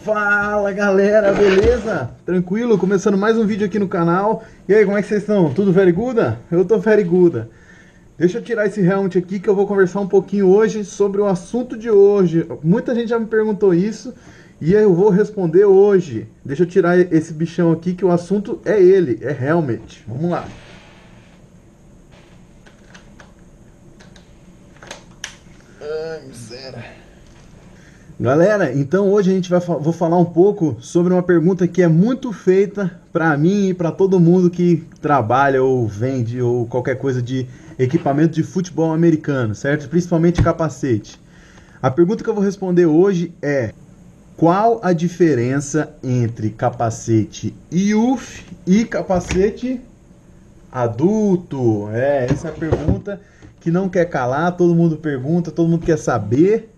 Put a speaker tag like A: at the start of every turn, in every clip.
A: Fala galera, beleza? Tranquilo? Começando mais um vídeo aqui no canal. E aí, como é que vocês estão? Tudo very good? Eu tô very good. Deixa eu tirar esse helmet aqui que eu vou conversar um pouquinho hoje sobre o assunto de hoje. Muita gente já me perguntou isso e eu vou responder hoje. Deixa eu tirar esse bichão aqui que o assunto é ele, é helmet. Vamos lá. Ai, miséria. Galera, então hoje a gente vou falar um pouco sobre uma pergunta que é muito feita para mim e para todo mundo que trabalha ou vende ou qualquer coisa de equipamento de futebol americano, certo? Principalmente capacete. A pergunta que eu vou responder hoje é: qual a diferença entre capacete youth e capacete adulto? Essa é a pergunta que não quer calar, todo mundo pergunta, todo mundo quer saber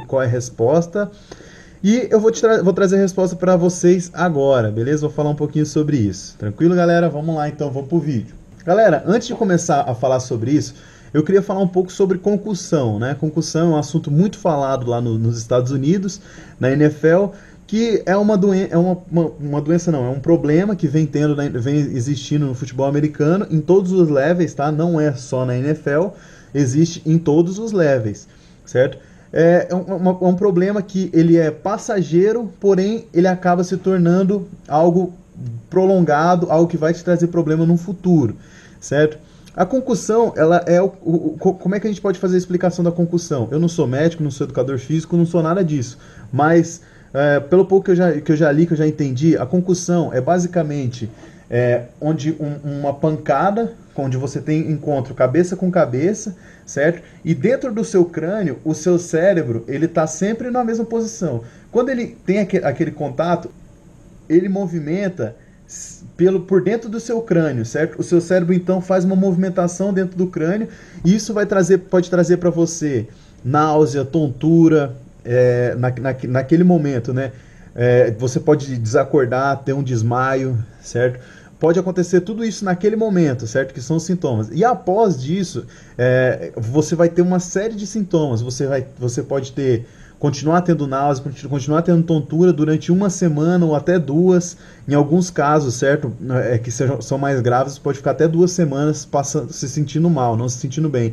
A: qual é a resposta. E eu vou trazer a resposta para vocês agora, beleza? Vou falar um pouquinho sobre isso. Tranquilo, galera? Vamos lá então, vamos pro vídeo. Galera, antes de começar a falar sobre isso, eu queria falar um pouco sobre concussão, né? Concussão é um assunto muito falado lá nos Estados Unidos, na NFL, que é uma doença não, é um problema que vem existindo no futebol americano em todos os levels, tá? Não é só na NFL, existe em todos os levels, certo? É um problema que ele é passageiro, porém ele acaba se tornando algo prolongado, algo que vai te trazer problema no futuro, certo? A concussão, ela é como é que a gente pode fazer a explicação da concussão? Eu não sou médico, não sou educador físico, não sou nada disso, mas pelo pouco que eu já li, que eu já entendi, a concussão é basicamente onde uma pancada, onde você tem encontro cabeça com cabeça, certo? E dentro do seu crânio, o seu cérebro, ele está sempre na mesma posição. Quando ele tem aquele contato, ele movimenta por dentro do seu crânio, certo? O seu cérebro então faz uma movimentação dentro do crânio e isso pode trazer para você náusea, tontura, naquele momento, né? Você pode desacordar, ter um desmaio, certo? Pode acontecer tudo isso naquele momento, certo? Que são os sintomas. E após disso, você vai ter uma série de sintomas. Você pode continuar tendo náusea, continuar tendo tontura durante uma semana ou até duas. Em alguns casos, certo? Que são mais graves, pode ficar até 2 semanas se sentindo mal, não se sentindo bem.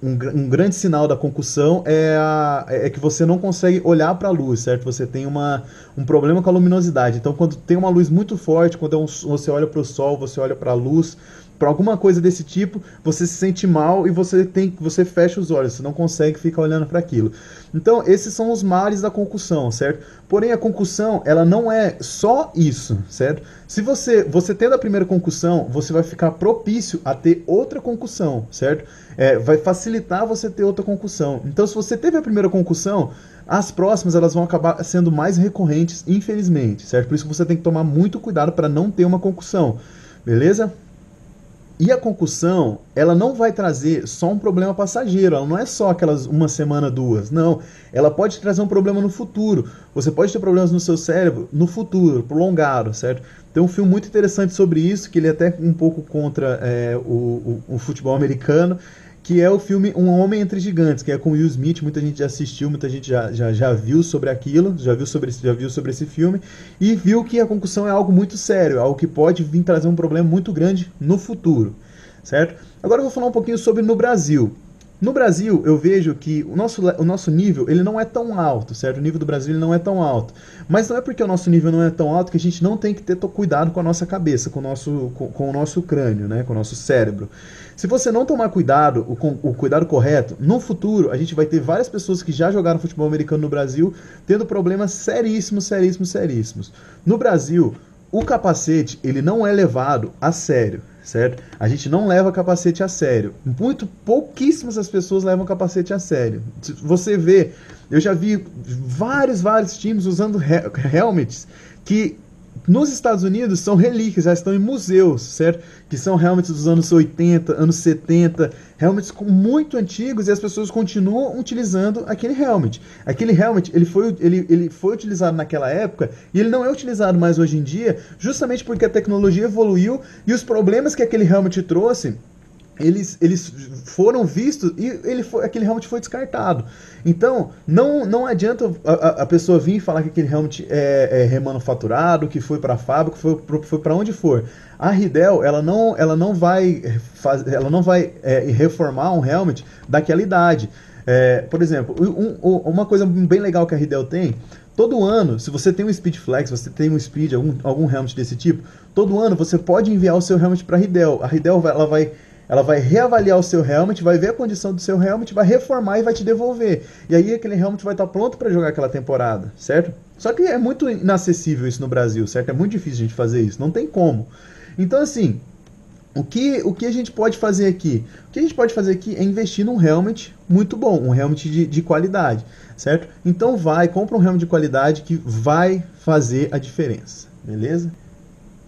A: Um grande sinal da concussão é que você não consegue olhar para a luz, certo? Você tem um problema com a luminosidade. Então, quando tem uma luz muito forte, quando você olha para o sol, você olha para a luz, para alguma coisa desse tipo, você se sente mal e você fecha os olhos, você não consegue ficar olhando para aquilo. Então, esses são os males da concussão, certo? Porém, a concussão, ela não é só isso, certo? Se você tendo a primeira concussão, você vai ficar propício a ter outra concussão, certo? Vai facilitar você ter outra concussão. Então, se você teve a primeira concussão, as próximas elas vão acabar sendo mais recorrentes, infelizmente, certo? Por isso que você tem que tomar muito cuidado para não ter uma concussão, beleza? E a concussão, ela não vai trazer só um problema passageiro, ela não é só aquelas uma semana, duas, não. Ela pode trazer um problema no futuro. Você pode ter problemas no seu cérebro no futuro, prolongado, certo? Tem um filme muito interessante sobre isso, que ele é até um pouco contra o futebol americano, que é o filme Um Homem Entre Gigantes, que é com Will Smith. Muita gente já assistiu, muita gente já viu sobre aquilo, já viu sobre esse filme, e viu que a concussão é algo muito sério, algo que pode vir trazer um problema muito grande no futuro, certo? Agora eu vou falar um pouquinho sobre no Brasil. No Brasil, eu vejo que o nosso nível ele não é tão alto, certo? O nível do Brasil ele não é tão alto. Mas não é porque o nosso nível não é tão alto que a gente não tem que ter cuidado com a nossa cabeça, com o nosso crânio, né? Com o nosso cérebro. Se você não tomar cuidado, o cuidado correto, no futuro a gente vai ter várias pessoas que já jogaram futebol americano no Brasil tendo problemas seríssimos, seríssimos, seríssimos. No Brasil, o capacete ele não é levado a sério, certo? A gente não leva capacete a sério. Pouquíssimas as pessoas levam capacete a sério. Você vê, eu já vi vários times usando helmets que nos Estados Unidos são relíquias, já estão em museus, certo? Que são helmets dos anos 80, anos 70, helmets muito antigos e as pessoas continuam utilizando aquele helmet. Aquele helmet ele foi utilizado naquela época e ele não é utilizado mais hoje em dia, justamente porque a tecnologia evoluiu e os problemas que aquele helmet trouxe eles foram vistos e aquele helmet foi descartado. Então, não adianta a pessoa vir e falar que aquele helmet é remanufaturado, que foi para a fábrica, foi para onde for. A Riddell, ela não vai reformar um helmet daquela idade. Por exemplo, uma coisa bem legal que a Riddell tem, todo ano, se você tem um Speed Flex, você tem um Speed, algum helmet desse tipo, todo ano você pode enviar o seu helmet para a Riddell. A Riddell ela vai reavaliar o seu helmet, vai ver a condição do seu helmet, vai reformar e vai te devolver. E aí aquele helmet vai estar pronto para jogar aquela temporada, certo? Só que é muito inacessível isso no Brasil, certo? É muito difícil a gente fazer isso, não tem como. Então, assim, o que a gente pode fazer aqui? O que a gente pode fazer aqui é investir num helmet muito bom, um helmet de qualidade, certo? Então compra um helmet de qualidade que vai fazer a diferença, beleza?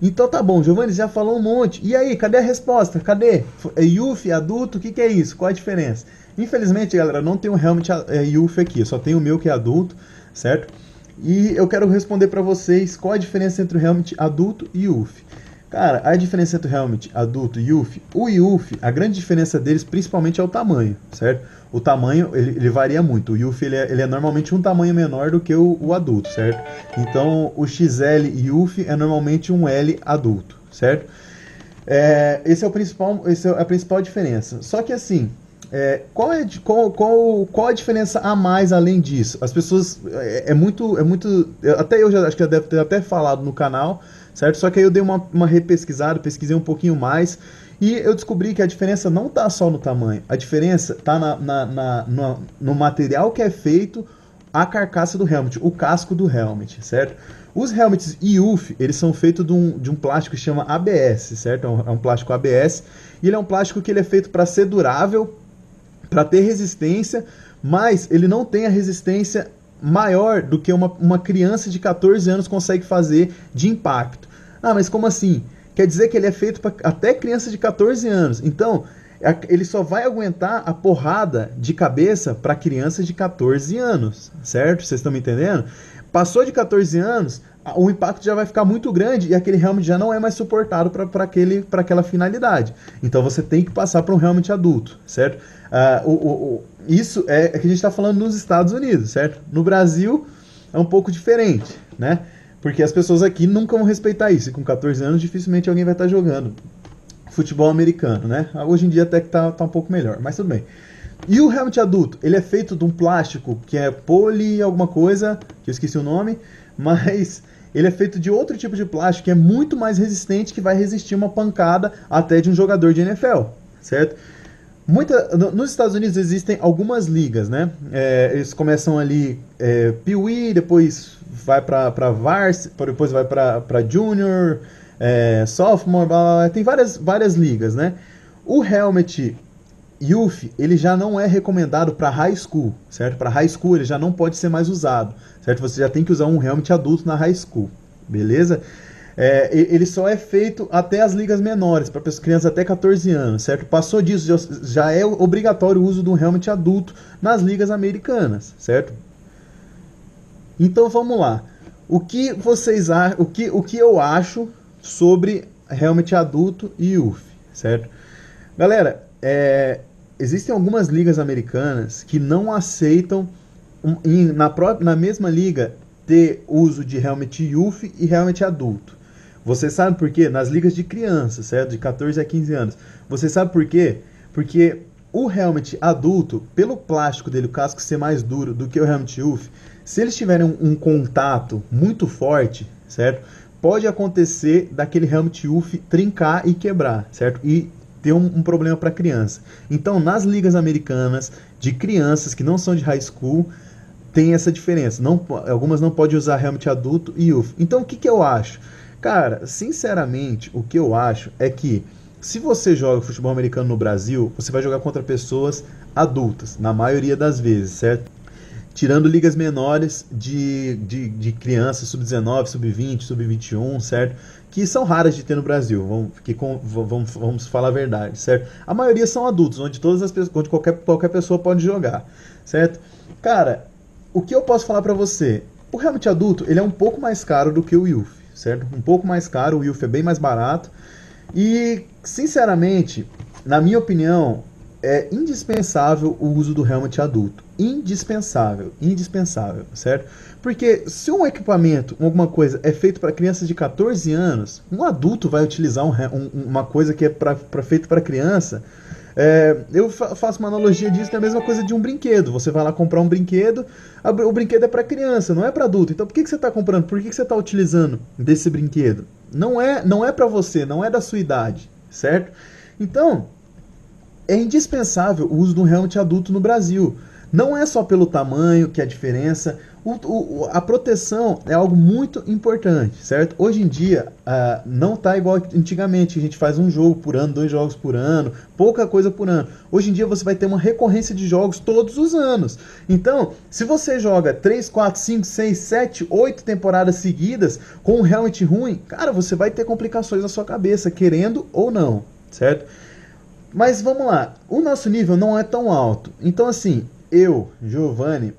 A: Então tá bom, Giovanni já falou um monte. E aí, cadê a resposta? Cadê? Youth, adulto, o que é isso? Qual a diferença? Infelizmente, galera, não tem um helmet Youth aqui, eu só tenho o meu que é adulto, certo? E eu quero responder para vocês qual a diferença entre o helmet adulto e Youth. Cara, a diferença entre o helmet adulto e Youth, o Youth, a grande diferença deles principalmente é o tamanho, certo? O tamanho, ele varia muito. O Youth, ele é normalmente um tamanho menor do que o adulto, certo? Então, o XL Youth é normalmente um L adulto, certo? Essa é a principal diferença. Só que assim, qual a diferença a mais além disso? As pessoas, até eu já acho que já deve ter até falado no canal, certo? Só que aí eu dei uma repesquisada, pesquisei um pouquinho mais e eu descobri que a diferença não está só no tamanho, a diferença está no material que é feito a carcaça do helmet, o casco do helmet, certo? Os helmets Youth, eles são feitos de um plástico que chama ABS, certo? É um plástico ABS, e ele é um plástico que ele é feito para ser durável, para ter resistência, mas ele não tem a resistência maior do que uma criança de 14 anos consegue fazer de impacto. Ah, mas como assim? Quer dizer que ele é feito para até criança de 14 anos. Então, ele só vai aguentar a porrada de cabeça para criança de 14 anos, certo? Vocês estão me entendendo? Passou de 14 anos, o impacto já vai ficar muito grande e aquele helmet já não é mais suportado para aquela finalidade. Então você tem que passar para um helmet adulto, certo? Isso é que a gente está falando nos Estados Unidos, certo? No Brasil é um pouco diferente, né? Porque as pessoas aqui nunca vão respeitar isso. E com 14 anos dificilmente alguém vai estar jogando futebol americano, né? Hoje em dia até que tá um pouco melhor, mas tudo bem. E o helmet adulto, ele é feito de um plástico que é poli alguma coisa, que eu esqueci o nome, mas ele é feito de outro tipo de plástico que é muito mais resistente, que vai resistir uma pancada até de um jogador de NFL, certo? Nos Estados Unidos existem algumas ligas, né? Eles começam ali Pee-wee, depois vai para Varsity, depois vai para Junior, Sophomore, blá, blá, blá. Tem várias ligas, né? O helmet Youth, ele já não é recomendado para high school, certo? Para high school ele já não pode ser mais usado, certo? Você já tem que usar um helmet adulto na high school, beleza? Ele só é feito até as ligas menores, para crianças até 14 anos, certo? Passou disso, já é obrigatório o uso do helmet adulto nas ligas americanas, certo? Então vamos lá. O que vocês acham? O que eu acho sobre helmet adulto e Youth, certo? Galera, existem algumas ligas americanas que não aceitam na mesma liga ter uso de helmet Youth e helmet adulto. Você sabe por quê? Nas ligas de crianças, certo? De 14 a 15 anos. Você sabe por quê? Porque o helmet adulto, pelo plástico dele, o casco ser mais duro do que o helmet Youth, se eles tiverem um contato muito forte, certo? Pode acontecer daquele helmet Youth trincar e quebrar, certo? E ter um problema para a criança. Então, nas ligas americanas de crianças que não são de high school, tem essa diferença. Algumas não podem usar helmet adulto e Youth. Então, o que eu acho? Cara, sinceramente, o que eu acho é que se você joga futebol americano no Brasil, você vai jogar contra pessoas adultas, na maioria das vezes, certo? Tirando ligas menores de crianças, sub-19, sub-20, sub-21, certo? Que são raras de ter no Brasil, vamos falar a verdade, certo? A maioria são adultos, onde qualquer pessoa pode jogar, certo? Cara, o que eu posso falar pra você? O helmet adulto, ele é um pouco mais caro do que o Youth, certo? Um pouco mais caro, o Youth é bem mais barato. E, sinceramente, na minha opinião, é indispensável o uso do helmet adulto. Indispensável, indispensável, certo? Porque se um equipamento, alguma coisa, é feito para crianças de 14 anos, um adulto vai utilizar uma coisa que é feito para criança. Eu faço uma analogia disso, é a mesma coisa de um brinquedo. Você vai lá comprar um brinquedo, o brinquedo é para criança, não é para adulto. Então por que você está comprando? Por que você está utilizando desse brinquedo? Não é para você, não é da sua idade, certo? Então, é indispensável o uso de um helmet adulto no Brasil. Não é só pelo tamanho que é a diferença, a proteção é algo muito importante, certo? Hoje em dia, não tá igual antigamente, a gente faz um jogo por ano, 2 jogos por ano, pouca coisa por ano. Hoje em dia você vai ter uma recorrência de jogos todos os anos. Então, se você joga 3, 4, 5, 6, 7, 8 temporadas seguidas com um helmet ruim, cara, você vai ter complicações na sua cabeça, querendo ou não, certo? Mas vamos lá, o nosso nível não é tão alto. Então, assim, eu, Giovanni,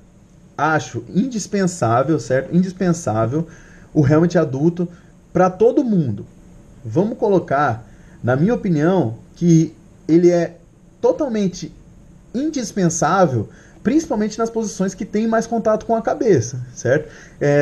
A: acho indispensável, certo? Indispensável o helmet adulto para todo mundo. Vamos colocar, na minha opinião, que ele é totalmente indispensável, principalmente nas posições que tem mais contato com a cabeça, certo?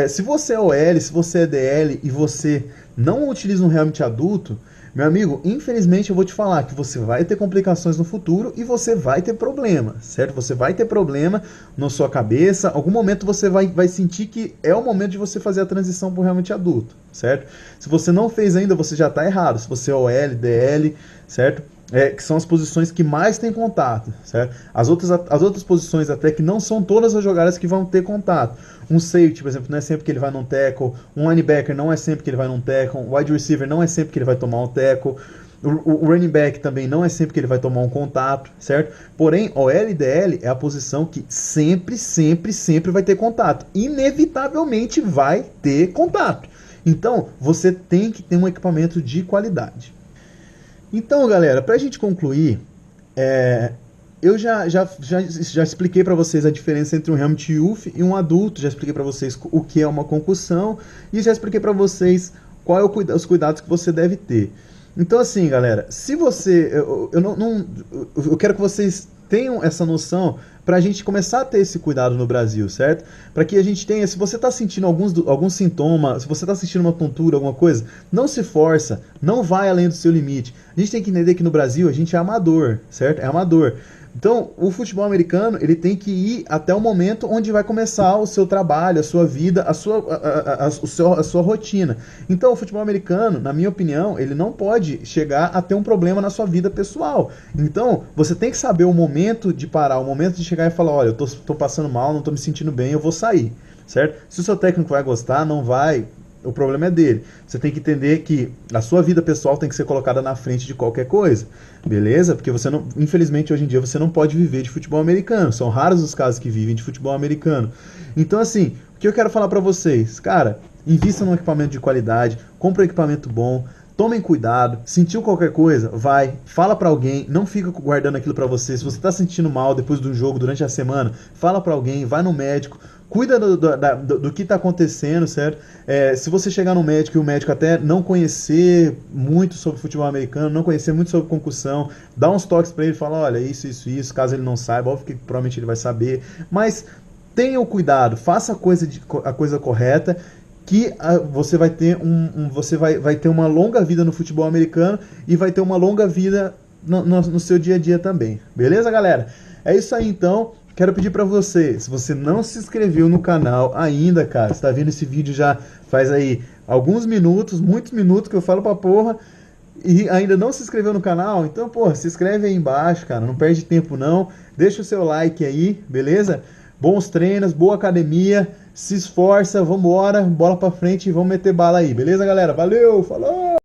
A: Se você é OL, se você é DL e você não utiliza um helmet adulto, meu amigo, infelizmente eu vou te falar que você vai ter complicações no futuro e você vai ter problema, certo? Você vai ter problema na sua cabeça, algum momento você vai sentir que é o momento de você fazer a transição para o helmet adulto, certo? Se você não fez ainda, você já está errado. Se você é OL, DL, certo? Que são as posições que mais tem contato, certo? As outras posições até que não são todas as jogadas que vão ter contato. Um safety, por exemplo, não é sempre que ele vai num tackle. Um linebacker não é sempre que ele vai num tackle. Um wide receiver não é sempre que ele vai tomar um tackle. O running back também não é sempre que ele vai tomar um contato, certo? Porém, OL e DL é a posição que sempre, sempre, sempre vai ter contato. Inevitavelmente vai ter contato. Então, você tem que ter um equipamento de qualidade. Então, galera, para a gente concluir, eu já expliquei para vocês a diferença entre um helmet youth e um adulto, já expliquei para vocês o que é uma concussão e já expliquei para vocês qual é os cuidados que você deve ter. Então, assim, galera, se você... Eu quero que vocês tenham essa noção para a gente começar a ter esse cuidado no Brasil, certo? Para que a gente tenha, se você está sentindo algum sintoma, se você está sentindo uma tontura, alguma coisa, não se força, não vai além do seu limite. A gente tem que entender que no Brasil a gente é amador, certo? É amador. Então, o futebol americano, ele tem que ir até o momento onde vai começar o seu trabalho, a sua vida, a sua rotina. Então, o futebol americano, na minha opinião, ele não pode chegar a ter um problema na sua vida pessoal. Então, você tem que saber o momento de parar, o momento de chegar e falar, olha, eu tô passando mal, não tô me sentindo bem, eu vou sair, certo? Se o seu técnico vai gostar, não vai... O problema é dele. Você tem que entender que a sua vida pessoal tem que ser colocada na frente de qualquer coisa. Beleza? Porque você não, infelizmente, hoje em dia você não pode viver de futebol americano. São raros os casos que vivem de futebol americano. Então, assim, o que eu quero falar pra vocês? Cara, invista num equipamento de qualidade, compre um equipamento bom, tomem cuidado, sentiu qualquer coisa, vai, fala pra alguém, não fica guardando aquilo pra você. Se você tá sentindo mal depois do jogo, durante a semana, fala pra alguém, vai no médico, cuida do que está acontecendo, certo? Se você chegar no médico e o médico até não conhecer muito sobre futebol americano, não conhecer muito sobre concussão, dá uns toques para ele e fala, olha, isso, caso ele não saiba, óbvio que provavelmente ele vai saber, mas tenha o cuidado, faça a coisa correta, que você vai ter você vai ter uma longa vida no futebol americano e vai ter uma longa vida no seu dia a dia também. Beleza, galera? É isso aí, então. Quero pedir pra você, se você não se inscreveu no canal ainda, cara, você tá vendo esse vídeo já faz aí alguns minutos, muitos minutos que eu falo pra porra, e ainda não se inscreveu no canal, então, porra, se inscreve aí embaixo, cara, não perde tempo não, deixa o seu like aí, beleza? Bons treinos, boa academia, se esforça, vambora, bola pra frente e vamos meter bala aí, beleza, galera? Valeu, falou!